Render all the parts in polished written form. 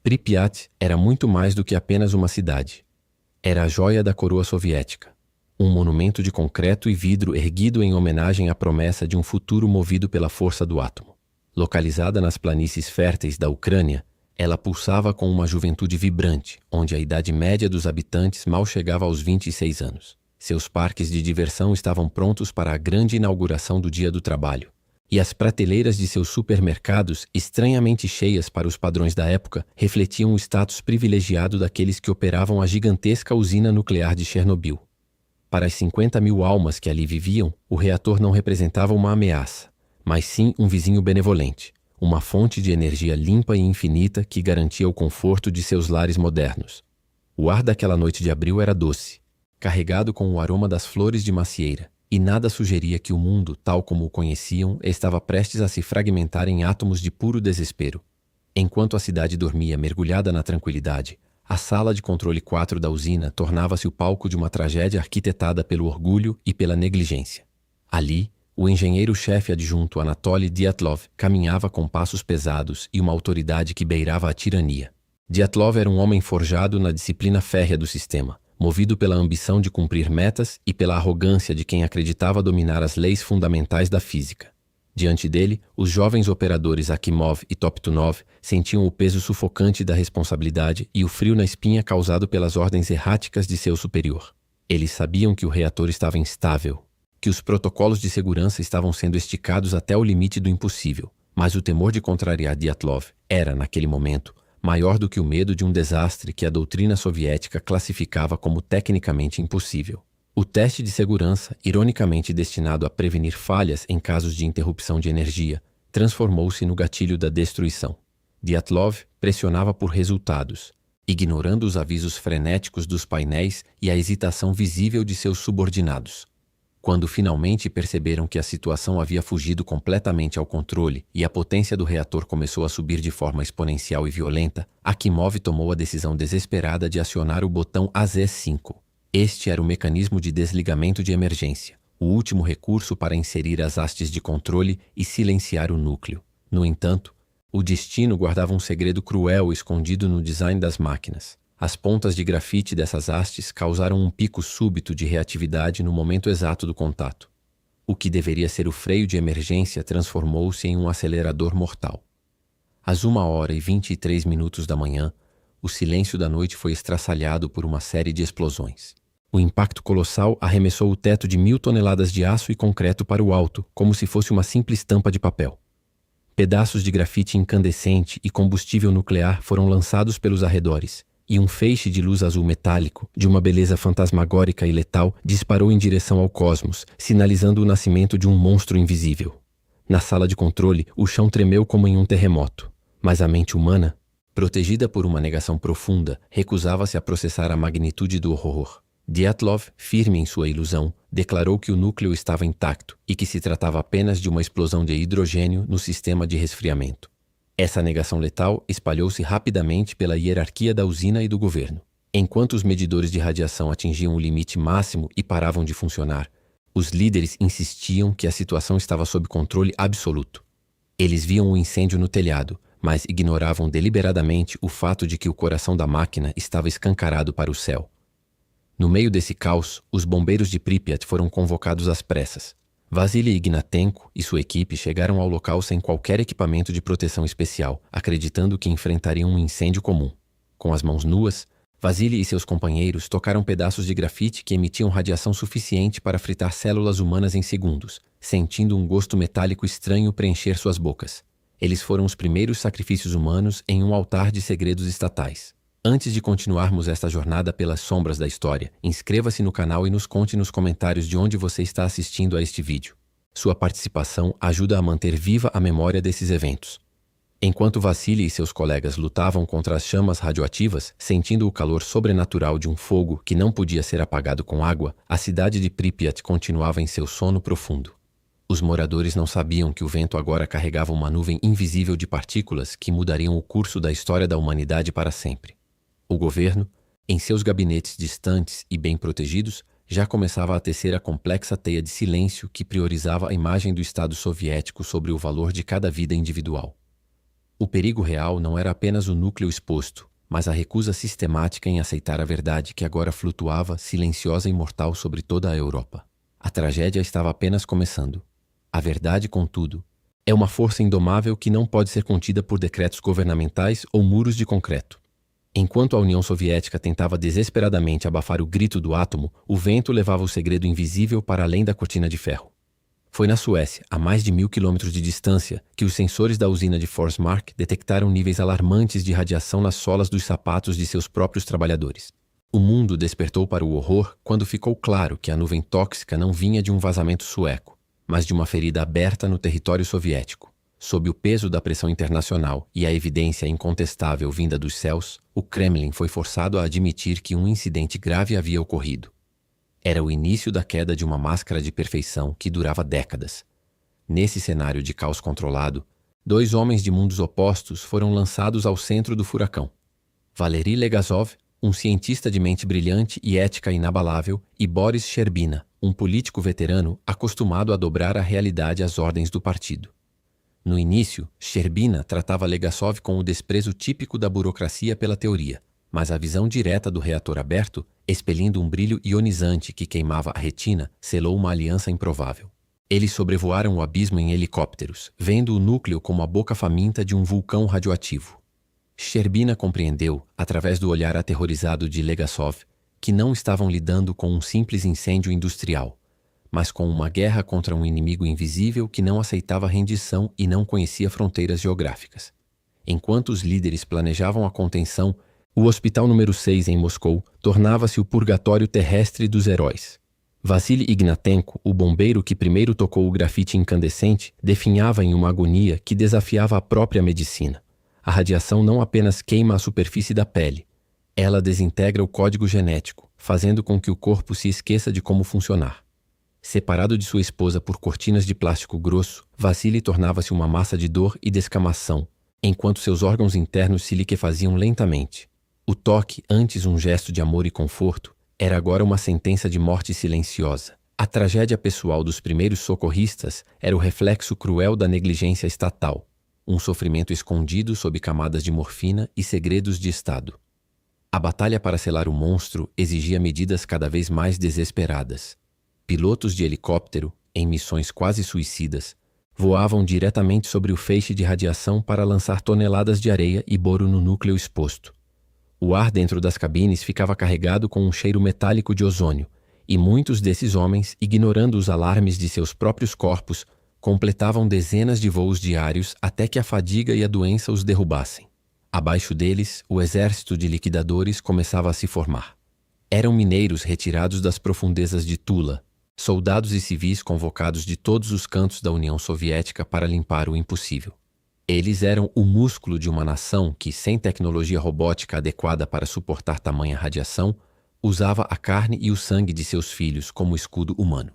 Pripyat era muito mais do que apenas uma cidade. Era a joia da coroa soviética. Um monumento de concreto e vidro erguido em homenagem à promessa de um futuro movido pela força do átomo. Localizada nas planícies férteis da Ucrânia, ela pulsava com uma juventude vibrante, onde a idade média dos habitantes mal chegava aos 26 anos. Seus parques de diversão estavam prontos para a grande inauguração do Dia do Trabalho. E as prateleiras de seus supermercados, estranhamente cheias para os padrões da época, refletiam o status privilegiado daqueles que operavam a gigantesca usina nuclear de Chernobyl. Para as 50.000 almas que ali viviam, o reator não representava uma ameaça, mas sim um vizinho benevolente, uma fonte de energia limpa e infinita que garantia o conforto de seus lares modernos. O ar daquela noite de abril era doce, carregado com o aroma das flores de macieira, e nada sugeria que o mundo, tal como o conheciam, estava prestes a se fragmentar em átomos de puro desespero. Enquanto a cidade dormia mergulhada na tranquilidade, a sala de controle 4 da usina tornava-se o palco de uma tragédia arquitetada pelo orgulho e pela negligência. Ali, o engenheiro-chefe adjunto Anatoly Dyatlov caminhava com passos pesados e uma autoridade que beirava a tirania. Dyatlov era um homem forjado na disciplina férrea do sistema, movido pela ambição de cumprir metas e pela arrogância de quem acreditava dominar as leis fundamentais da física. Diante dele, os jovens operadores Akimov e Toptunov sentiam o peso sufocante da responsabilidade e o frio na espinha causado pelas ordens erráticas de seu superior. Eles sabiam que o reator estava instável, que os protocolos de segurança estavam sendo esticados até o limite do impossível, mas o temor de contrariar Dyatlov era, naquele momento, maior do que o medo de um desastre que a doutrina soviética classificava como tecnicamente impossível. O teste de segurança, ironicamente destinado a prevenir falhas em casos de interrupção de energia, transformou-se no gatilho da destruição. Dyatlov pressionava por resultados, ignorando os avisos frenéticos dos painéis e a hesitação visível de seus subordinados. Quando finalmente perceberam que a situação havia fugido completamente ao controle e a potência do reator começou a subir de forma exponencial e violenta, Akimov tomou a decisão desesperada de acionar o botão AZ5. Este era o mecanismo de desligamento de emergência, o último recurso para inserir as hastes de controle e silenciar o núcleo. No entanto, o destino guardava um segredo cruel escondido no design das máquinas. As pontas de grafite dessas hastes causaram um pico súbito de reatividade no momento exato do contato. O que deveria ser o freio de emergência transformou-se em um acelerador mortal. Às 1h23 da manhã, o silêncio da noite foi estraçalhado por uma série de explosões. O impacto colossal arremessou o teto de 1.000 toneladas de aço e concreto para o alto, como se fosse uma simples tampa de papel. Pedaços de grafite incandescente e combustível nuclear foram lançados pelos arredores, e um feixe de luz azul metálico, de uma beleza fantasmagórica e letal, disparou em direção ao cosmos, sinalizando o nascimento de um monstro invisível. Na sala de controle, o chão tremeu como em um terremoto, mas a mente humana, protegida por uma negação profunda, recusava-se a processar a magnitude do horror. Dyatlov, firme em sua ilusão, declarou que o núcleo estava intacto e que se tratava apenas de uma explosão de hidrogênio no sistema de resfriamento. Essa negação letal espalhou-se rapidamente pela hierarquia da usina e do governo. Enquanto os medidores de radiação atingiam o limite máximo e paravam de funcionar, os líderes insistiam que a situação estava sob controle absoluto. Eles viam o incêndio no telhado, mas ignoravam deliberadamente o fato de que o coração da máquina estava escancarado para o céu. No meio desse caos, os bombeiros de Pripyat foram convocados às pressas. Vasily Ignatenko e sua equipe chegaram ao local sem qualquer equipamento de proteção especial, acreditando que enfrentariam um incêndio comum. Com as mãos nuas, Vasily e seus companheiros tocaram pedaços de grafite que emitiam radiação suficiente para fritar células humanas em segundos, sentindo um gosto metálico estranho preencher suas bocas. Eles foram os primeiros sacrifícios humanos em um altar de segredos estatais. Antes de continuarmos esta jornada pelas sombras da história, inscreva-se no canal e nos conte nos comentários de onde você está assistindo a este vídeo. Sua participação ajuda a manter viva a memória desses eventos. Enquanto Vasily e seus colegas lutavam contra as chamas radioativas, sentindo o calor sobrenatural de um fogo que não podia ser apagado com água, a cidade de Pripyat continuava em seu sono profundo. Os moradores não sabiam que o vento agora carregava uma nuvem invisível de partículas que mudariam o curso da história da humanidade para sempre. O governo, em seus gabinetes distantes e bem protegidos, já começava a tecer a complexa teia de silêncio que priorizava a imagem do Estado soviético sobre o valor de cada vida individual. O perigo real não era apenas o núcleo exposto, mas a recusa sistemática em aceitar a verdade que agora flutuava silenciosa e mortal sobre toda a Europa. A tragédia estava apenas começando. A verdade, contudo, é uma força indomável que não pode ser contida por decretos governamentais ou muros de concreto. Enquanto a União Soviética tentava desesperadamente abafar o grito do átomo, o vento levava o segredo invisível para além da cortina de ferro. Foi na Suécia, a mais de 1.000 quilômetros de distância, que os sensores da usina de Forsmark detectaram níveis alarmantes de radiação nas solas dos sapatos de seus próprios trabalhadores. O mundo despertou para o horror quando ficou claro que a nuvem tóxica não vinha de um vazamento sueco, mas de uma ferida aberta no território soviético. Sob o peso da pressão internacional e a evidência incontestável vinda dos céus, o Kremlin foi forçado a admitir que um incidente grave havia ocorrido. Era o início da queda de uma máscara de perfeição que durava décadas. Nesse cenário de caos controlado, dois homens de mundos opostos foram lançados ao centro do furacão. Valery Legasov, um cientista de mente brilhante e ética inabalável, e Boris Sherbina, um político veterano acostumado a dobrar a realidade às ordens do partido. No início, Sherbina tratava Legasov com o desprezo típico da burocracia pela teoria, mas a visão direta do reator aberto, expelindo um brilho ionizante que queimava a retina, selou uma aliança improvável. Eles sobrevoaram o abismo em helicópteros, vendo o núcleo como a boca faminta de um vulcão radioativo. Sherbina compreendeu, através do olhar aterrorizado de Legasov, que não estavam lidando com um simples incêndio industrial, mas com uma guerra contra um inimigo invisível que não aceitava rendição e não conhecia fronteiras geográficas. Enquanto os líderes planejavam a contenção, o Hospital número 6 em Moscou tornava-se o purgatório terrestre dos heróis. Vassily Ignatenko, o bombeiro que primeiro tocou o grafite incandescente, definhava em uma agonia que desafiava a própria medicina. A radiação não apenas queima a superfície da pele, ela desintegra o código genético, fazendo com que o corpo se esqueça de como funcionar. Separado de sua esposa por cortinas de plástico grosso, Vassily tornava-se uma massa de dor e descamação, enquanto seus órgãos internos se liquefaziam lentamente. O toque, antes um gesto de amor e conforto, era agora uma sentença de morte silenciosa. A tragédia pessoal dos primeiros socorristas era o reflexo cruel da negligência estatal, um sofrimento escondido sob camadas de morfina e segredos de Estado. A batalha para selar o monstro exigia medidas cada vez mais desesperadas. Pilotos de helicóptero, em missões quase suicidas, voavam diretamente sobre o feixe de radiação para lançar toneladas de areia e boro no núcleo exposto. O ar dentro das cabines ficava carregado com um cheiro metálico de ozônio, e muitos desses homens, ignorando os alarmes de seus próprios corpos, completavam dezenas de voos diários até que a fadiga e a doença os derrubassem. Abaixo deles, o exército de liquidadores começava a se formar. Eram mineiros retirados das profundezas de Tula, soldados e civis convocados de todos os cantos da União Soviética para limpar o impossível. Eles eram o músculo de uma nação que, sem tecnologia robótica adequada para suportar tamanha radiação, usava a carne e o sangue de seus filhos como escudo humano.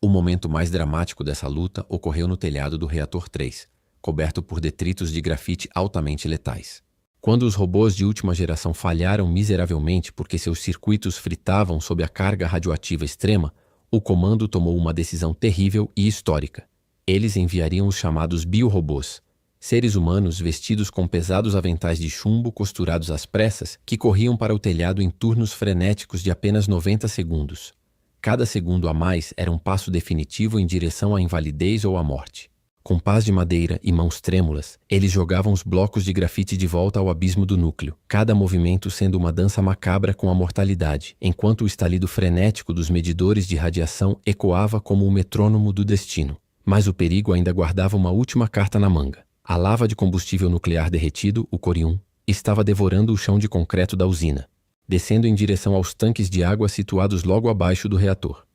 O momento mais dramático dessa luta ocorreu no telhado do reator 3, coberto por detritos de grafite altamente letais. Quando os robôs de última geração falharam miseravelmente porque seus circuitos fritavam sob a carga radioativa extrema, o comando tomou uma decisão terrível e histórica. Eles enviariam os chamados biorobôs, seres humanos vestidos com pesados aventais de chumbo costurados às pressas que corriam para o telhado em turnos frenéticos de apenas 90 segundos. Cada segundo a mais era um passo definitivo em direção à invalidez ou à morte. Com pás de madeira e mãos trêmulas, eles jogavam os blocos de grafite de volta ao abismo do núcleo, cada movimento sendo uma dança macabra com a mortalidade, enquanto o estalido frenético dos medidores de radiação ecoava como o metrônomo do destino. Mas o perigo ainda guardava uma última carta na manga. A lava de combustível nuclear derretido, o corium, estava devorando o chão de concreto da usina, descendo em direção aos tanques de água situados logo abaixo do reator.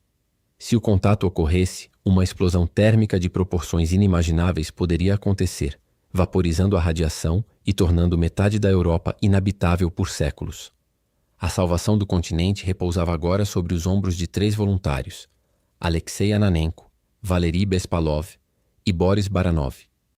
Se o contato ocorresse, uma explosão térmica de proporções inimagináveis poderia acontecer, vaporizando a radiação e tornando metade da Europa inabitável por séculos. A salvação do continente repousava agora sobre os ombros de 3 voluntários: Alexei Ananenko, Valery Bespalov e Boris Baranov.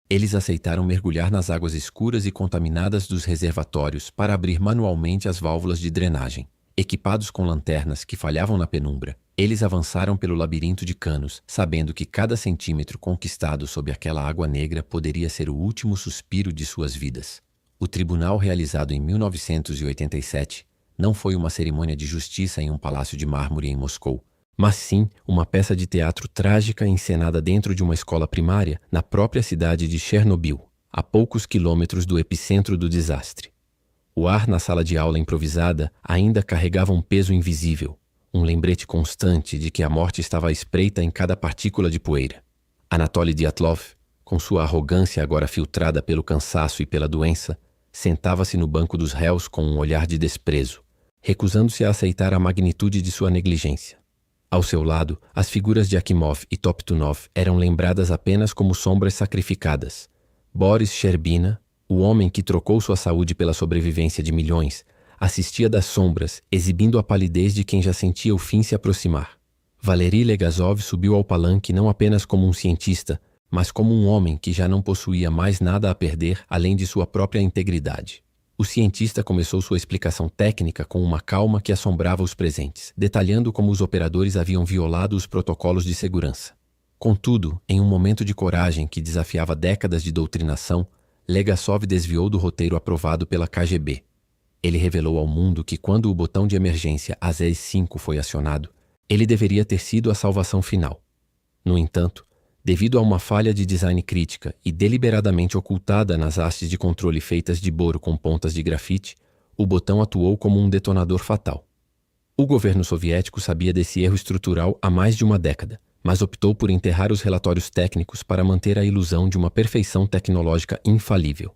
Eles aceitaram mergulhar nas águas escuras e contaminadas dos reservatórios para abrir manualmente as válvulas de drenagem. Equipados com lanternas que falhavam na penumbra, Eles avançaram pelo labirinto de canos, sabendo que cada centímetro conquistado sob aquela água negra poderia ser o último suspiro de suas vidas. O tribunal, realizado em 1987, não foi uma cerimônia de justiça em um palácio de mármore em Moscou, mas sim uma peça de teatro trágica encenada dentro de uma escola primária na própria cidade de Chernobyl, a poucos quilômetros do epicentro do desastre. O ar na sala de aula improvisada ainda carregava um peso invisível, um lembrete constante de que a morte estava à espreita em cada partícula de poeira. Anatoly Dyatlov, com sua arrogância agora filtrada pelo cansaço e pela doença, sentava-se no banco dos réus com um olhar de desprezo, recusando-se a aceitar a magnitude de sua negligência. Ao seu lado, as figuras de Akimov e Toptunov eram lembradas apenas como sombras sacrificadas. Boris Sherbina, o homem que trocou sua saúde pela sobrevivência de milhões, assistia das sombras, exibindo a palidez de quem já sentia o fim se aproximar. Valery Legasov subiu ao palanque não apenas como um cientista, mas como um homem que já não possuía mais nada a perder além de sua própria integridade. O cientista começou sua explicação técnica com uma calma que assombrava os presentes, detalhando como os operadores haviam violado os protocolos de segurança. Contudo, em um momento de coragem que desafiava décadas de doutrinação, Legasov desviou do roteiro aprovado pela KGB. Ele revelou ao mundo que quando o botão de emergência AZ-5 foi acionado, ele deveria ter sido a salvação final. No entanto, devido a uma falha de design crítica e deliberadamente ocultada nas hastes de controle feitas de boro com pontas de grafite, o botão atuou como um detonador fatal. O governo soviético sabia desse erro estrutural há mais de uma década, mas optou por enterrar os relatórios técnicos para manter a ilusão de uma perfeição tecnológica infalível.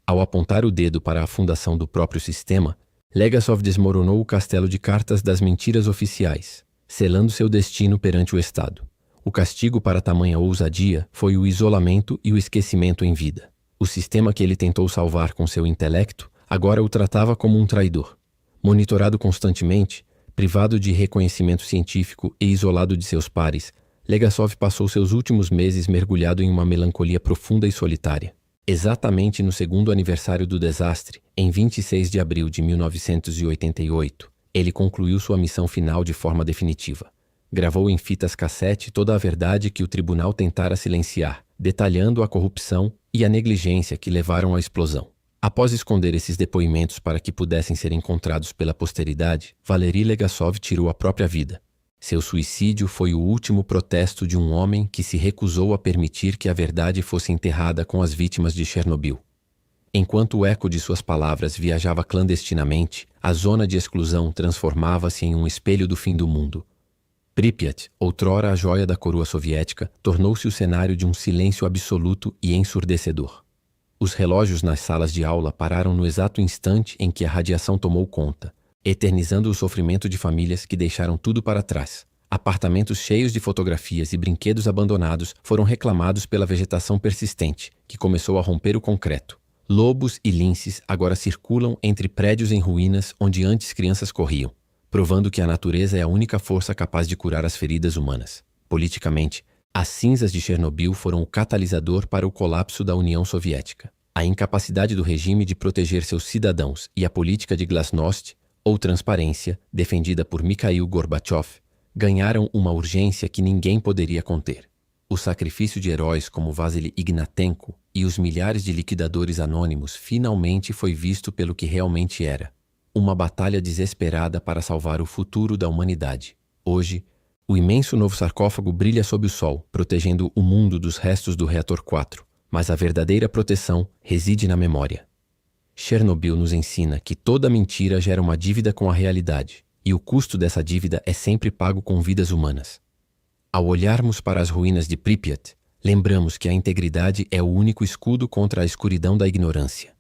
Ao apontar o dedo para a fundação do próprio sistema, Legasov desmoronou o castelo de cartas das mentiras oficiais, selando seu destino perante o Estado. O castigo para tamanha ousadia foi o isolamento e o esquecimento em vida. O sistema que ele tentou salvar com seu intelecto agora o tratava como um traidor. Monitorado constantemente, privado de reconhecimento científico e isolado de seus pares, Legasov passou seus últimos meses mergulhado em uma melancolia profunda e solitária. Exatamente no segundo aniversário do desastre, em 26 de abril de 1988, ele concluiu sua missão final de forma definitiva. Gravou em fitas cassete toda a verdade que o tribunal tentara silenciar, detalhando a corrupção e a negligência que levaram à explosão. Após esconder esses depoimentos para que pudessem ser encontrados pela posteridade, Valery Legasov tirou a própria vida. Seu suicídio foi o último protesto de um homem que se recusou a permitir que a verdade fosse enterrada com as vítimas de Chernobyl. Enquanto o eco de suas palavras viajava clandestinamente, a zona de exclusão transformava-se em um espelho do fim do mundo. Pripyat, outrora a joia da coroa soviética, tornou-se o cenário de um silêncio absoluto e ensurdecedor. Os relógios nas salas de aula pararam no exato instante em que a radiação tomou conta, eternizando o sofrimento de famílias que deixaram tudo para trás. Apartamentos cheios de fotografias e brinquedos abandonados foram reclamados pela vegetação persistente, que começou a romper o concreto. Lobos e linces agora circulam entre prédios em ruínas onde antes crianças corriam, provando que a natureza é a única força capaz de curar as feridas humanas. Politicamente, as cinzas de Chernobyl foram o catalisador para o colapso da União Soviética. A incapacidade do regime de proteger seus cidadãos e a política de glasnost, ou transparência, defendida por Mikhail Gorbachev, ganharam uma urgência que ninguém poderia conter. O sacrifício de heróis como Vasily Ignatenko e os milhares de liquidadores anônimos finalmente foi visto pelo que realmente era: uma batalha desesperada para salvar o futuro da humanidade. Hoje, o imenso novo sarcófago brilha sob o sol, protegendo o mundo dos restos do reator 4, mas a verdadeira proteção reside na memória. Chernobyl nos ensina que toda mentira gera uma dívida com a realidade, e o custo dessa dívida é sempre pago com vidas humanas. Ao olharmos para as ruínas de Pripyat, lembramos que a integridade é o único escudo contra a escuridão da ignorância.